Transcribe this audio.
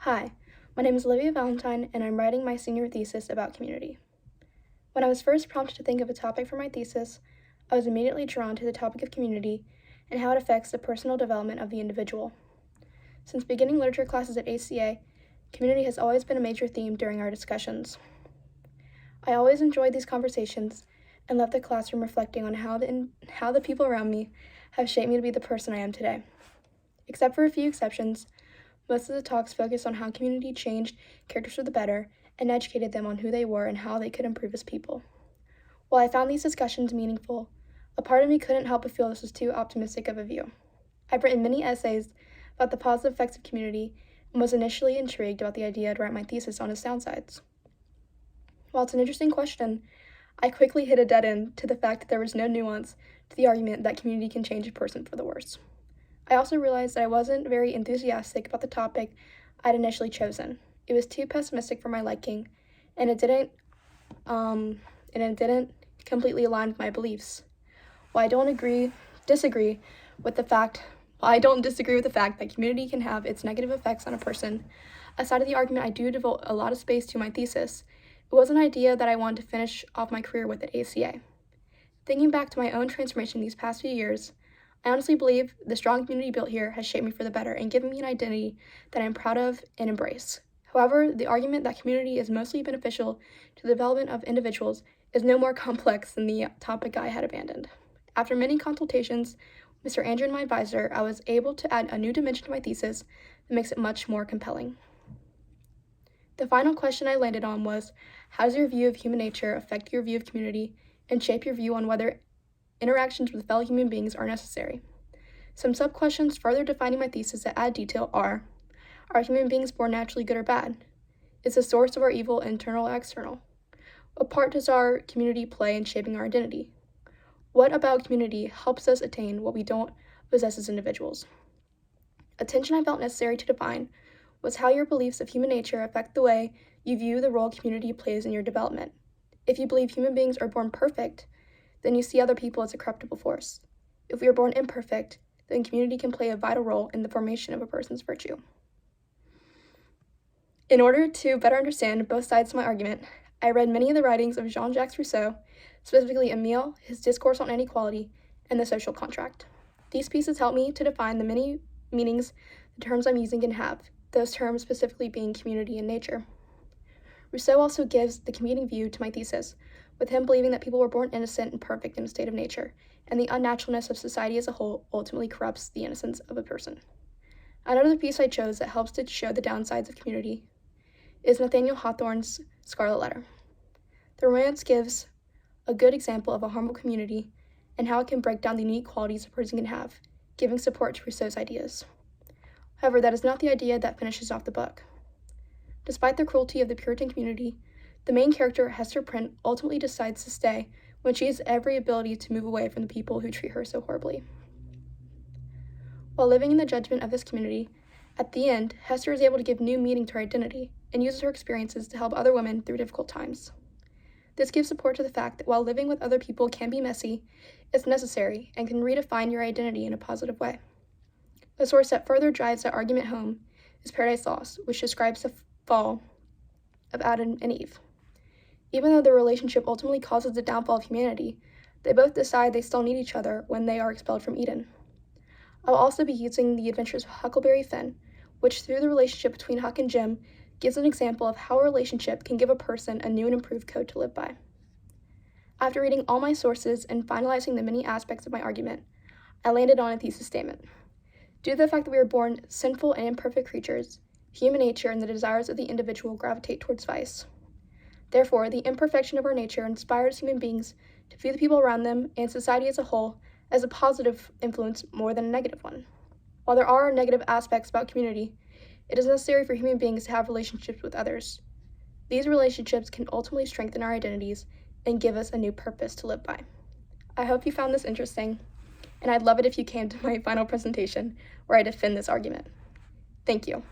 Hi, my name is Olivia Valentine, and I'm writing my senior thesis about community. When I was first prompted to think of a topic for my thesis, I was immediately drawn to the topic of community and how it affects the personal development of the individual. Since beginning literature classes at ACA, community has always been a major theme during our discussions. I always enjoyed these conversations and left the classroom reflecting on how the people around me have shaped me to be the person I am today. Except for a few exceptions, most of the talks focused on how community changed characters for the better and educated them on who they were and how they could improve as people. While I found these discussions meaningful, a part of me couldn't help but feel this was too optimistic of a view. I've written many essays about the positive effects of community and was initially intrigued about the idea to write my thesis on its downsides. While it's an interesting question, I quickly hit a dead end to the fact that there was no nuance to the argument that community can change a person for the worse. I also realized that I wasn't very enthusiastic about the topic I'd initially chosen. It was too pessimistic for my liking, and it didn't completely align with my beliefs. While I don't disagree with the fact that community can have its negative effects on a person, aside of the argument I do devote a lot of space to my thesis, it was an idea that I wanted to finish off my career with at ACA. Thinking back to my own transformation these past few years, I honestly believe the strong community built here has shaped me for the better and given me an identity that I'm proud of and embrace. However, the argument that community is mostly beneficial to the development of individuals is no more complex than the topic I had abandoned. After many consultations with Mr. Andrew and my advisor, I was able to add a new dimension to my thesis that makes it much more compelling. The final question I landed on was, how does your view of human nature affect your view of community and shape your view on whether interactions with fellow human beings are necessary? Some sub-questions further defining my thesis that add detail are human beings born naturally good or bad? Is the source of our evil internal or external? What part does our community play in shaping our identity? What about community helps us attain what we don't possess as individuals? A tension I felt necessary to define was how your beliefs of human nature affect the way you view the role community plays in your development. If you believe human beings are born perfect, then you see other people as a corruptible force. If we are born imperfect, then community can play a vital role in the formation of a person's virtue. In order to better understand both sides of my argument, I read many of the writings of Jean-Jacques Rousseau, specifically Emile, his Discourse on Inequality, and The Social Contract. These pieces help me to define the many meanings the terms I'm using can have, those terms specifically being community and nature. Rousseau also gives the competing view to my thesis, with him believing that people were born innocent and perfect in a state of nature, and the unnaturalness of society as a whole ultimately corrupts the innocence of a person. Another piece I chose that helps to show the downsides of community is Nathaniel Hawthorne's Scarlet Letter. The romance gives a good example of a harmful community and how it can break down the unique qualities a person can have, giving support to Rousseau's ideas. However, that is not the idea that finishes off the book. Despite the cruelty of the Puritan community, the main character, Hester Prynne, ultimately decides to stay when she has every ability to move away from the people who treat her so horribly. While living in the judgment of this community, at the end, Hester is able to give new meaning to her identity and uses her experiences to help other women through difficult times. This gives support to the fact that while living with other people can be messy, it's necessary and can redefine your identity in a positive way. A source that further drives that argument home is Paradise Lost, which describes the fall of Adam and Eve. Even though the relationship ultimately causes the downfall of humanity, they both decide they still need each other when they are expelled from Eden. I will also be using The Adventures of Huckleberry Finn, which through the relationship between Huck and Jim gives an example of how a relationship can give a person a new and improved code to live by. After reading all my sources and finalizing the many aspects of my argument, I landed on a thesis statement. Due to the fact that we are born sinful and imperfect creatures, human nature and the desires of the individual gravitate towards vice. Therefore, the imperfection of our nature inspires human beings to view the people around them and society as a whole as a positive influence more than a negative one. While there are negative aspects about community, it is necessary for human beings to have relationships with others. These relationships can ultimately strengthen our identities and give us a new purpose to live by. I hope you found this interesting, and I'd love it if you came to my final presentation where I defend this argument. Thank you.